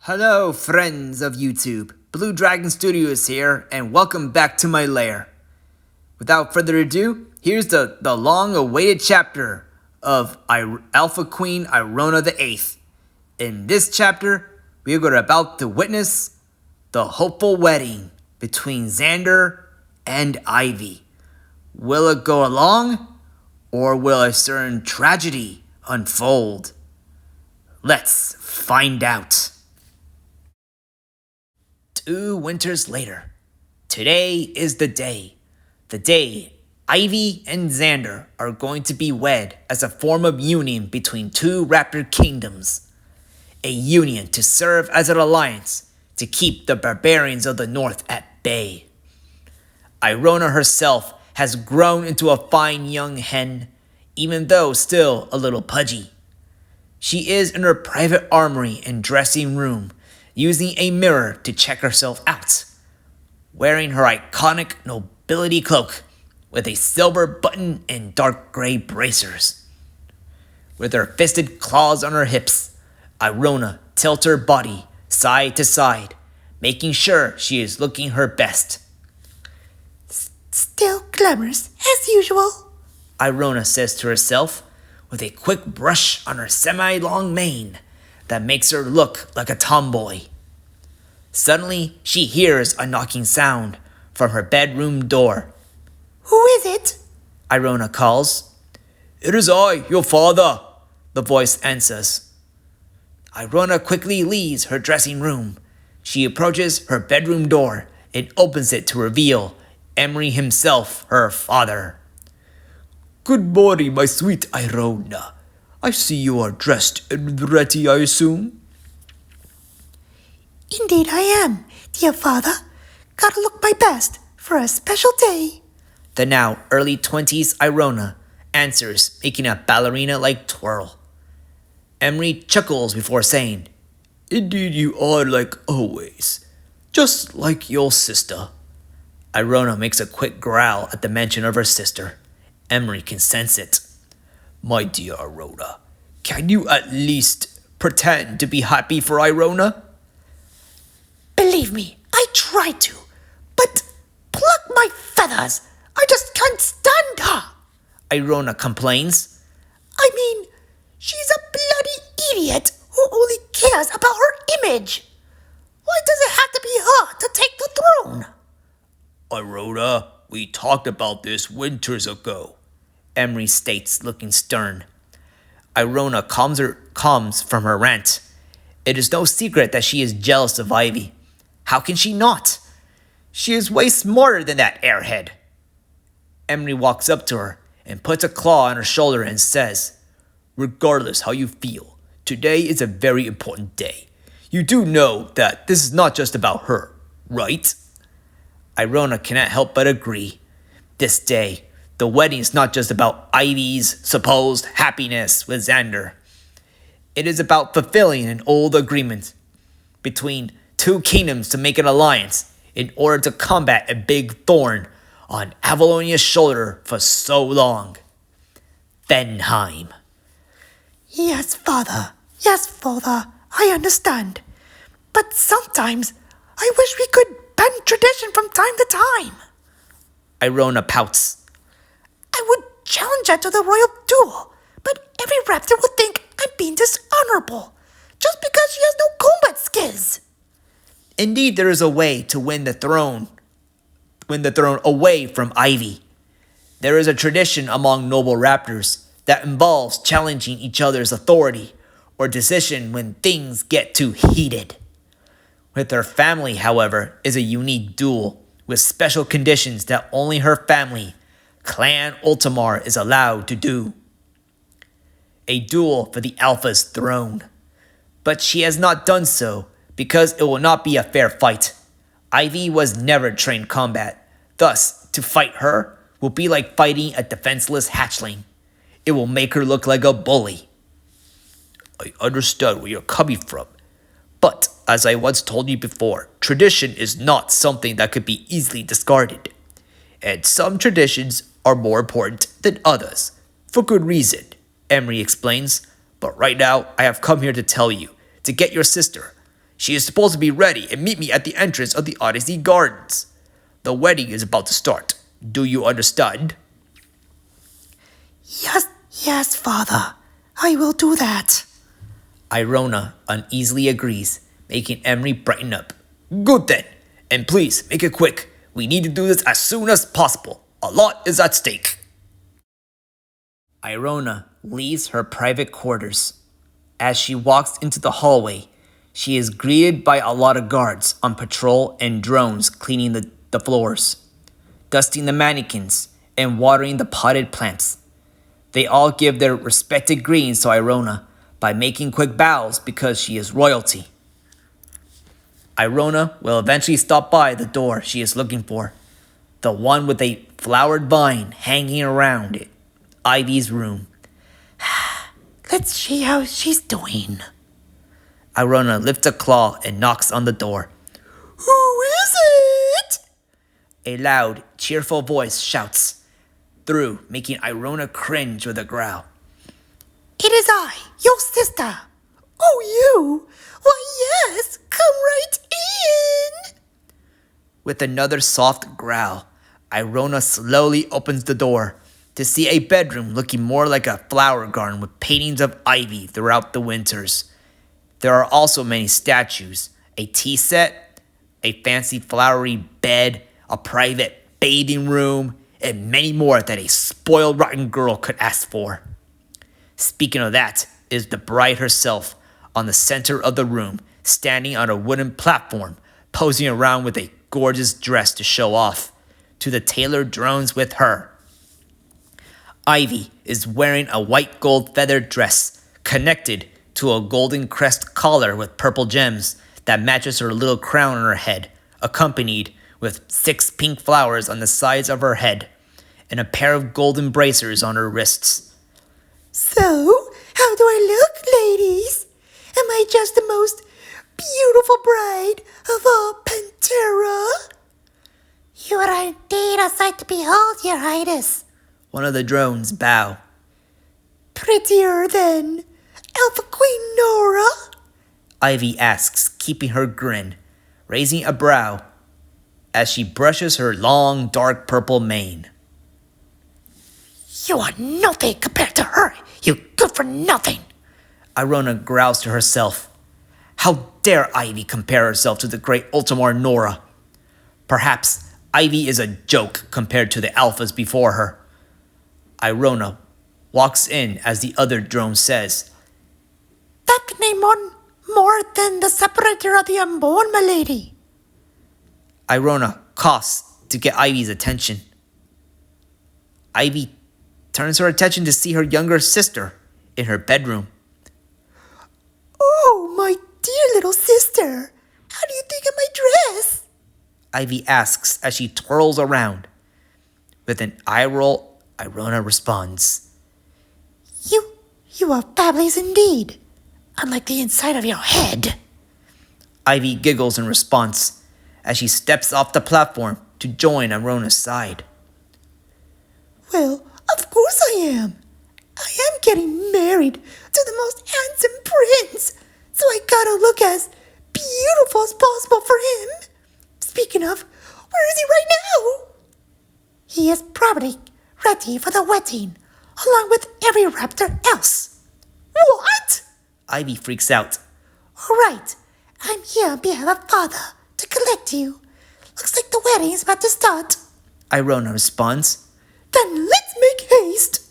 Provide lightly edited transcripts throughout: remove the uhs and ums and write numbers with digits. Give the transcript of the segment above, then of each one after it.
Hello, friends of YouTube. Blue Dragon Studios here, and welcome back to my lair. Without further ado, here's the long-awaited chapter of Alpha Queen Irona VIII. In this chapter, we are about to witness the hopeful wedding between Xander and Ivy. Will it go along, or will a certain tragedy unfold? Let's find out. 2 winters later. Today is the day Ivy and Xander are going to be wed as a form of union between 2 raptor kingdoms. A union to serve as an alliance to keep the barbarians of the north at bay. Irona herself has grown into a fine young hen, even though still a little pudgy. She is in her private armory and dressing room, using a mirror to check herself out, wearing her iconic nobility cloak with a silver button and dark gray bracers. With her fisted claws on her hips, Irona tilts her body side to side, making sure she is looking her best. Still glamorous as usual, Irona says to herself, with a quick brush on her semi-long mane that makes her look like a tomboy. Suddenly, she hears a knocking sound from her bedroom door. "Who is it?" Irona calls. "It is I, your father," the voice answers. Irona quickly leaves her dressing room. She approaches her bedroom door and opens it to reveal Emery himself, her father. "Good morning, my sweet Irona. I see you are dressed and ready, I assume?" "Indeed I am, dear father. Gotta look my best for a special day." The now early 20s Irona answers, making a ballerina-like twirl. Emery chuckles before saying, "Indeed you are, like always. Just like your sister." Irona makes a quick growl at the mention of her sister. Emery can sense it. "My dear Irona, can you at least pretend to be happy for Irona?" "Believe me, I tried to, but pluck my feathers. I just can't stand her," Irona complains. "I mean, she's a bloody idiot who only cares about her image. Why does it have to be her to take the throne?" "Irona, we talked about this winters ago," Emery states, looking stern. Irona calms from her rant. It is no secret that she is jealous of Ivy. How can she not? She is way smarter than that airhead. Emery walks up to her and puts a claw on her shoulder and says, "Regardless how you feel, today is a very important day. You do know that this is not just about her, right?" Irona cannot help but agree. This day, the wedding is not just about Ivy's supposed happiness with Xander. It is about fulfilling an old agreement between 2 kingdoms to make an alliance in order to combat a big thorn on Avalonia's shoulder for so long. Fenheim. Yes, father, I understand. But sometimes I wish we could bend tradition from time to time." Irona pouts. "I would challenge her to the royal duel, but every raptor will think I'm being dishonorable just because she has no combat skills." Indeed, there is a way to win the throne away from Ivy. There is a tradition among noble raptors that involves challenging each other's authority or decision when things get too heated. With her family, however, is a unique duel with special conditions that only her family, Clan Ultimar, is allowed to do. A duel for the Alpha's throne. But she has not done so because it will not be a fair fight. Ivy was never trained combat. Thus, to fight her will be like fighting a defenseless hatchling. It will make her look like a bully. "I understand where you're coming from. But, as I once told you before, tradition is not something that could be easily discarded. And some traditions are more important than others, for good reason," Emery explains. "But right now, I have come here to tell you, to get your sister. She is supposed to be ready and meet me at the entrance of the Odyssey Gardens. The wedding is about to start. Do you understand? Yes, father. I will do that. Irona uneasily agrees, making Emery brighten up. Good then. And please, make it quick. We need to do this as soon as possible. A lot is at stake. Irona leaves her private quarters. As she walks into the hallway, she is greeted by a lot of guards on patrol and drones cleaning the floors, dusting the mannequins, and watering the potted plants. They all give their respected greetings to Irona by making quick bows because she is royalty. Irona will eventually stop by the door she is looking for, the one with a flowered vine hanging around it, Ivy's room. Let's see how she's doing. Irona lifts a claw and knocks on the door. Who is it? A loud, cheerful voice shouts through, making Irona cringe with a growl. It is I, your sister. Oh, you? Why, yes, come right in. With another soft growl, Irona slowly opens the door to see a bedroom looking more like a flower garden with paintings of ivy throughout the winters. There are also many statues, a tea set, a fancy flowery bed, a private bathing room, and many more that a spoiled rotten girl could ask for. Speaking of that, is the bride herself on the center of the room, standing on a wooden platform, posing around with a gorgeous dress to show off to the tailored drones with her. Ivy is wearing a white gold feathered dress connected to a golden crest collar with purple gems that matches her little crown on her head, accompanied with 6 pink flowers on the sides of her head and a pair of golden bracers on her wrists. So, how do I look, ladies? Am I just the most beautiful bride of all Pantera? You are indeed a sight to behold, your highness. One of the drones bow. Prettier than Alpha Queen Nora? Ivy asks, keeping her grin, raising a brow as she brushes her long, dark purple mane. You are nothing compared to her, you good for nothing. Irona growls to herself. How dare Ivy compare herself to the great Ultimar Nora? Perhaps Ivy is a joke compared to the alphas before her. Irona walks in as the other drone says, That name on more than the separator of the unborn, my lady. Irona coughs to get Ivy's attention. Ivy turns her attention to see her younger sister in her bedroom. Oh, my dear little sister. How do you think of my dress? Ivy asks as she twirls around. With an eye roll, Irona responds, You are fabulous indeed. Unlike the inside of your head. Ivy giggles in response as she steps off the platform to join Irona's side. Well, of course I am. I am getting married to the most handsome prince, so I gotta look as beautiful as possible for him. Speaking of, where is he right now? He is probably ready for the wedding, along with every raptor else. What? Ivy freaks out. All right, I'm here on behalf of Father to collect you. Looks like the wedding is about to start. Irona responds. Then let's make haste.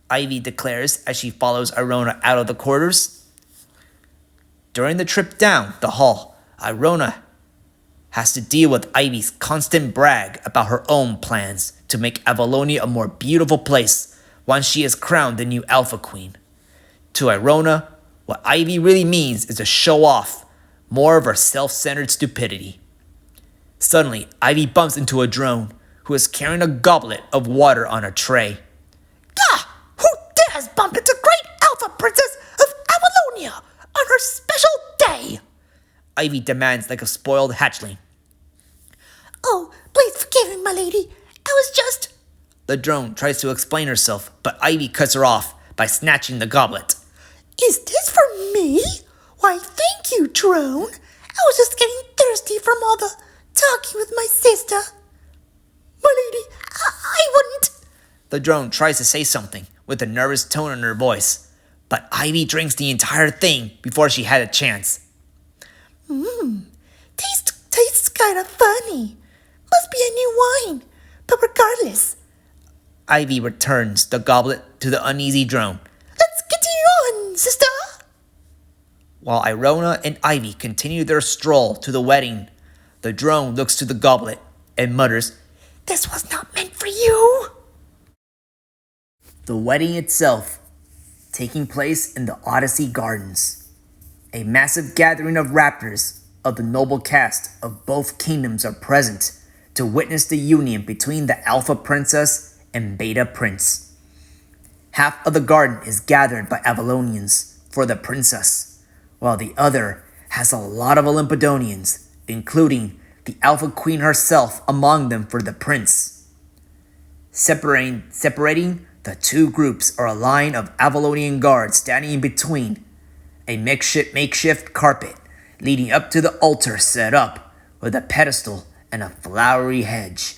Ivy declares as she follows Irona out of the quarters. During the trip down the hall, Irona has to deal with Ivy's constant brag about her own plans to make Avalonia a more beautiful place once she is crowned the new Alpha Queen. To Irona, what Ivy really means is to show off more of her self-centered stupidity. Suddenly, Ivy bumps into a drone who is carrying a goblet of water on a tray. Ah! Who dares bump into great Alpha Princess of Avalonia on her special day? Ivy demands like a spoiled hatchling. Oh, please forgive me, my lady. I was just... The drone tries to explain herself, but Ivy cuts her off by snatching the goblet. Is this for me? Why, thank you, drone. I was just getting thirsty from all the talking with my sister. My lady, I wouldn't. The drone tries to say something with a nervous tone in her voice, but Ivy drinks the entire thing before she had a chance. Tastes kinda funny. Must be a new wine. But regardless, Ivy returns the goblet to the uneasy drone. let's continue on, sister. While Irona and Ivy continue their stroll to the wedding, the drone looks to the goblet and mutters, This was not meant for you. the wedding itself taking place in the Odyssey Gardens. A massive gathering of raptors of the noble cast of both kingdoms are present to witness the union between the Alpha Princess and Beta Prince. Half of the garden is gathered by Avalonians for the princess, while the other has a lot of Olympodonians, including the Alpha Queen herself among them for the prince. Separating the two groups are a line of Avalonian guards standing in between, a makeshift carpet leading up to the altar set up with a pedestal and a flowery hedge.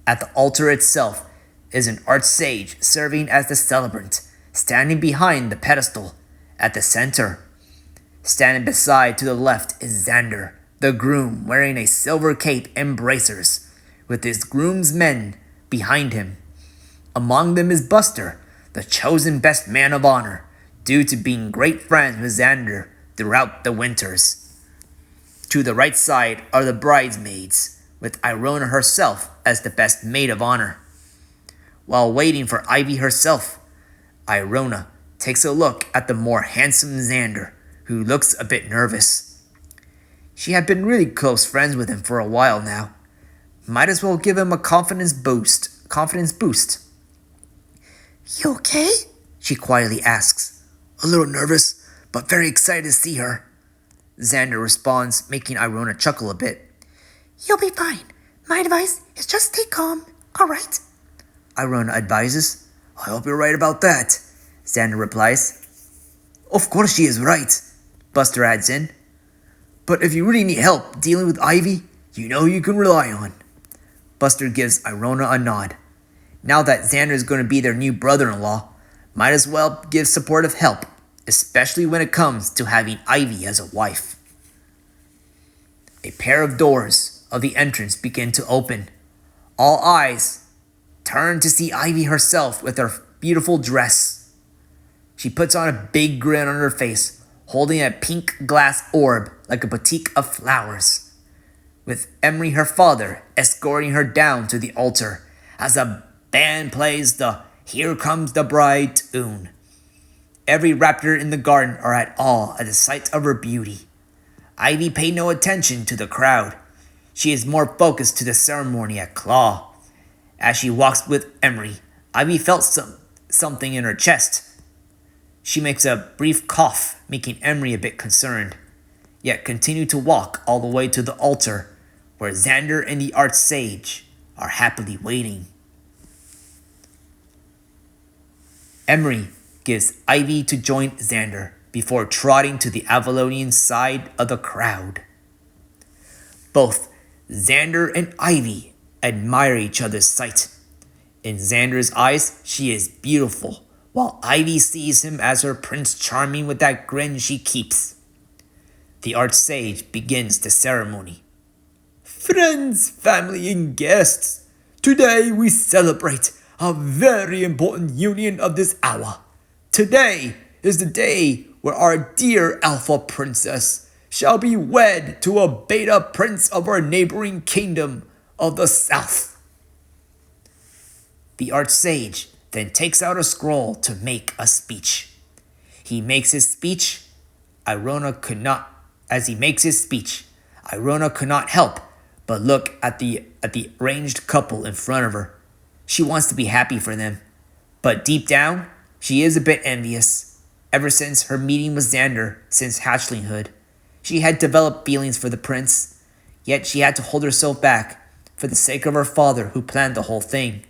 At the altar itself is an archsage serving as the celebrant, standing behind the pedestal at the center. Standing beside to the left is Xander, the groom, wearing a silver cape and bracers, with his groomsmen behind him. Among them is Buster, the chosen best man of honor, due to being great friends with Xander throughout the winters. To the right side are the bridesmaids, with Irona herself as the best maid of honor. While waiting for Ivy herself, Irona takes a look at the more handsome Xander, who looks a bit nervous. She had been really close friends with him for a while now. Might as well give him a confidence boost. You okay? She quietly asks. A little nervous, but very excited to see her. Xander responds, making Irona chuckle a bit. You'll be fine. My advice is just stay calm, alright? Irona advises. I hope you're right about that, Xander replies. Of course she is right, Buster adds in. But if you really need help dealing with Ivy, you know who you can rely on. Buster gives Irona a nod. Now that Xander is going to be their new brother-in-law, might as well give supportive help, especially when it comes to having Ivy as a wife. A pair of doors of the entrance begin to open. All eyes turn to see Ivy herself with her beautiful dress. She puts on a big grin on her face, holding a pink glass orb like a bouquet of flowers, with Emery, her father, escorting her down to the altar as a band plays the Here Comes the Bride tune. Every raptor in the garden are at awe at the sight of her beauty. Ivy paid no attention to the crowd. She is more focused to the ceremony at Claw. As she walks with Emery, Ivy felt something in her chest. She makes a brief cough, making Emery a bit concerned, yet continued to walk all the way to the altar, where Xander and the archsage are happily waiting. Emery gives Ivy to join Xander before trotting to the Avalonian side of the crowd. Both Xander and Ivy admire each other's sight. In Xander's eyes, she is beautiful, while Ivy sees him as her Prince Charming with that grin she keeps. The archsage begins the ceremony. Friends, family, and guests, today we celebrate a very important union of this hour. Today is the day where our dear Alpha Princess shall be wed to a Beta Prince of our neighboring kingdom of the South. The archsage then takes out a scroll to make a speech. He makes his speech. Irona could not help but look at the arranged couple in front of her. She wants to be happy for them, but deep down, she is a bit envious. Ever since her meeting with Xander since hatchlinghood, she had developed feelings for the prince, yet she had to hold herself back for the sake of her father who planned the whole thing.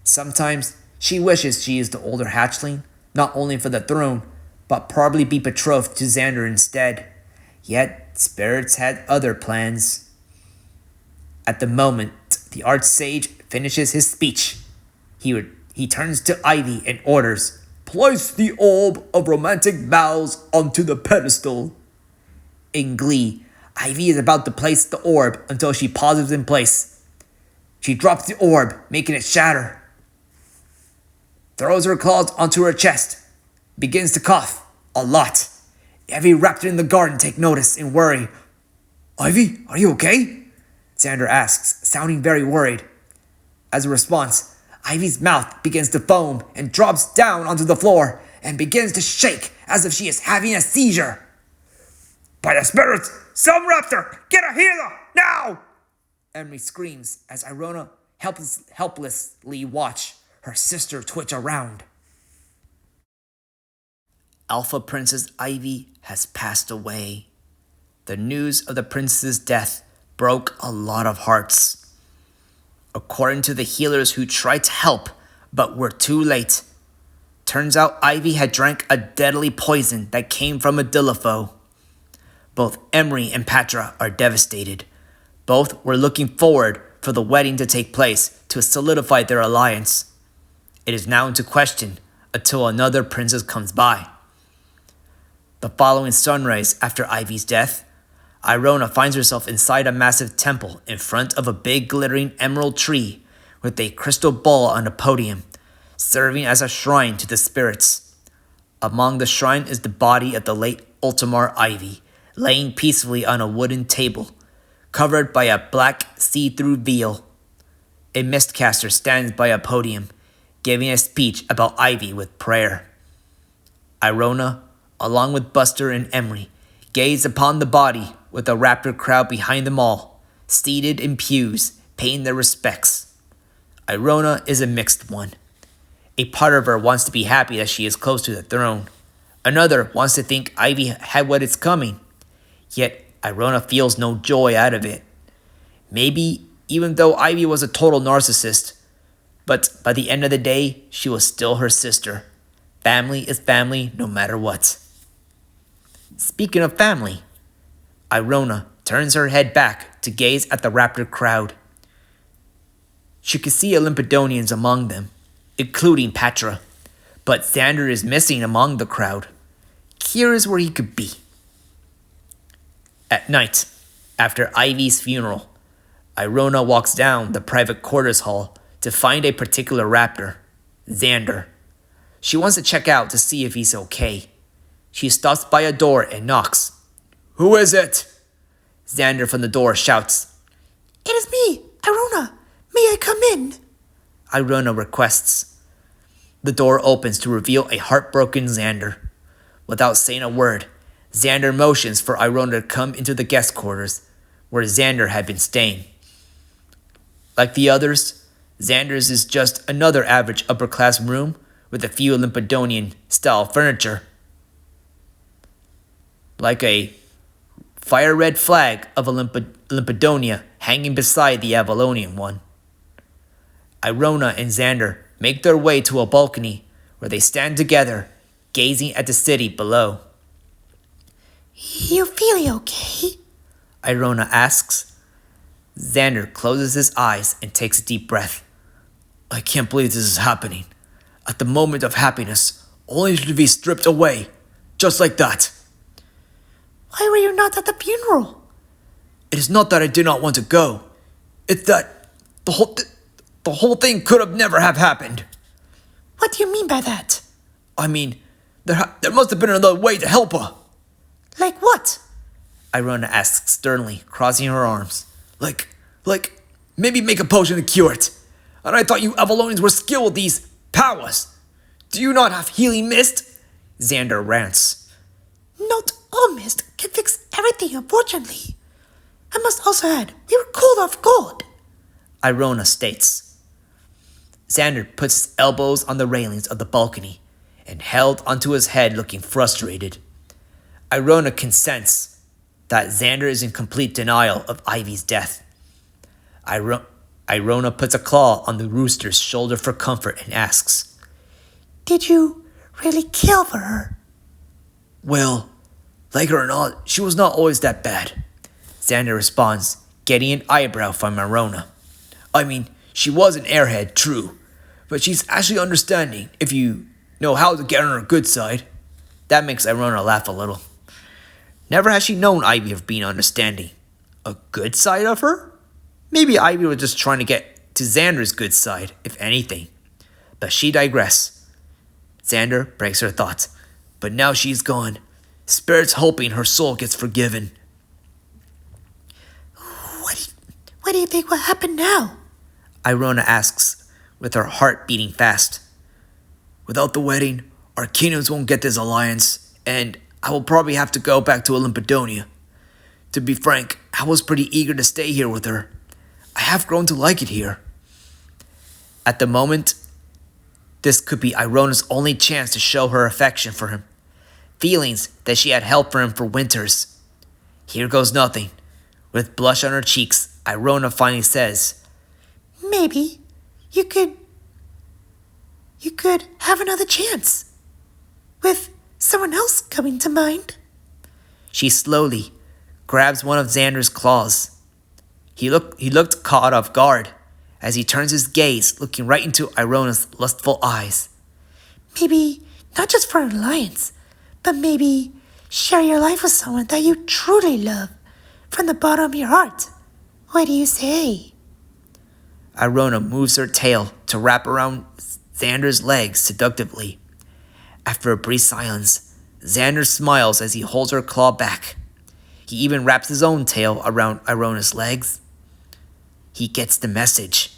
Sometimes she wishes she is the older hatchling, not only for the throne, but probably be betrothed to Xander instead. Yet spirits had other plans. At the moment the archsage finishes his speech, he turns to Ivy and orders, "Place the orb of romantic vows onto the pedestal." In glee, Ivy is about to place the orb until she pauses in place. She drops the orb, making it shatter. Throws her claws onto her chest. Begins to cough. A lot. Every raptor in the garden take notice and worry. "Ivy, are you okay?" Xander asks, sounding very worried. As a response, Ivy's mouth begins to foam and drops down onto the floor and begins to shake as if she is having a seizure. "By the spirits, some raptor, get a healer, now!" Emery screams as Irona helplessly watch her sister twitch around. Alpha Princess Ivy has passed away. The news of the princess's death broke a lot of hearts. According to the healers who tried to help but were too late, turns out Ivy had drank a deadly poison that came from a Dilopho. Both Emery and Patra are devastated. Both were looking forward for the wedding to take place to solidify their alliance. It is now into question until another princess comes by. The following sunrise after Ivy's death, Irona finds herself inside a massive temple in front of a big glittering emerald tree with a crystal ball on a podium, serving as a shrine to the spirits. Among the shrine is the body of the late Ultimar Ivy, laying peacefully on a wooden table, covered by a black see-through veil. A mistcaster stands by a podium, giving a speech about Ivy with prayer. Irona, along with Buster and Emery, gaze upon the body with a raptor crowd behind them all, seated in pews, paying their respects. Irona is a mixed one. A part of her wants to be happy that she is close to the throne. Another wants to think Ivy had what is coming. Yet Irona feels no joy out of it. Maybe even though Ivy was a total narcissist, but by the end of the day, she was still her sister. Family is family no matter what. Speaking of family, Irona turns her head back to gaze at the raptor crowd. She could see Olympidonians among them, including Patra, but Xander is missing among the crowd. Curious where he could be. At night, after Ivy's funeral, Irona walks down the private quarters hall to find a particular raptor, Xander. She wants to check out to see if he's okay. She stops by a door and knocks. "Who is it?" Xander from the door shouts. "It is me, Irona. May I come in?" Irona requests. The door opens to reveal a heartbroken Xander. Without saying a word, Xander motions for Irona to come into the guest quarters, where Xander had been staying. Like the others, Xander's is just another average upper-class room with a few Olympidonian-style furniture. Like a fire-red flag of Olympidonia hanging beside the Avalonian one. Irona and Xander make their way to a balcony where they stand together, gazing at the city below. "You feeling okay?" Irona asks. Xander closes his eyes and takes a deep breath. "I can't believe this is happening. At the moment of happiness, only to be stripped away, just like that." "Why were you not at the funeral?" "It is not that I did not want to go. It's that the whole thing could have never have happened." "What do you mean by that?" "I mean, there must have been another way to help her." "Like what?" Irona asks sternly, crossing her arms. Like, maybe make a potion to cure it. And I thought you Avalonians were skilled with these powers. Do you not have healing mist?" Xander rants. "Not all mist can fix everything, unfortunately. I must also add, we were cold off gold," Irona states. Xander puts his elbows on the railings of the balcony and held onto his head looking frustrated. Irona consents that Xander is in complete denial of Ivy's death. Irona puts a claw on the rooster's shoulder for comfort and asks, "Did you really kill for her?" Well, Like her or not, she was not always that bad. Xander responds, getting an eyebrow from Irona. I mean, she was an airhead, true, but she's actually understanding if you know how to get on her good side. That makes Irona laugh a little. Never has she known Ivy of being understanding. A good side of her? Maybe Ivy was just trying to get to Xander's good side, if anything. But she digress. Xander breaks her thoughts. But now she's gone. Spirit's hoping her soul gets forgiven. What do you think will happen now? Irona asks, with her heart beating fast. Without the wedding, our kingdoms won't get this alliance, and I will probably have to go back to Olympidonia. To be frank, I was pretty eager to stay here with her. I have grown to like it here. At the moment, this could be Irona's only chance to show her affection for him. Feelings that she had held for him for winters. Here goes nothing. With blush on her cheeks, Irona finally says, Maybe you could have another chance. With someone else coming to mind. She slowly grabs one of Xander's claws. He looked caught off guard as he turns his gaze, looking right into Irona's lustful eyes. Maybe not just for an alliance, but maybe share your life with someone that you truly love from the bottom of your heart. What do you say? Irona moves her tail to wrap around Xander's legs seductively. After a brief silence, Xander smiles as he holds her claw back. He even wraps his own tail around Irona's legs. He gets the message.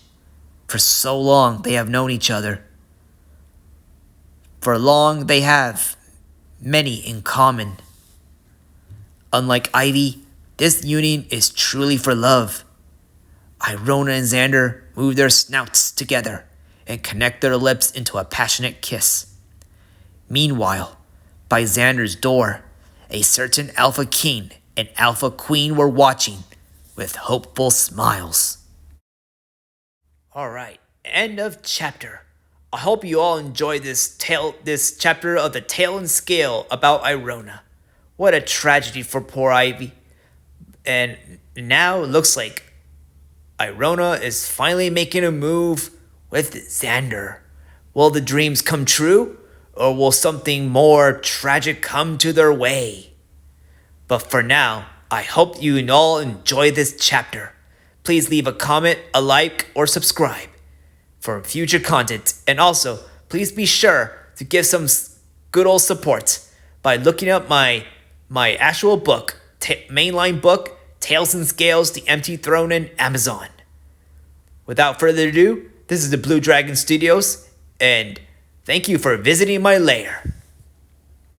For so long they have known each other. For long they have many in common. Unlike Ivy, this union is truly for love. Irona and Xander move their snouts together and connect their lips into a passionate kiss. Meanwhile, by Xander's door, a certain Alpha King and Alpha Queen were watching with hopeful smiles. Alright, end of chapter. I hope you all enjoyed this chapter of the Tale and Scale about Irona. What a tragedy for poor Ivy. And now it looks like Irona is finally making a move with Xander. Will the dreams come true? Or will something more tragic come to their way? But for now, I hope you all enjoy this chapter. Please leave a comment, a like, or subscribe for future content. And also, please be sure to give some good old support by looking up my actual book, mainline book, Tales and Scales, The Empty Throne, in Amazon. Without further ado, this is the Blue Dragon Studios, and thank you for visiting my lair.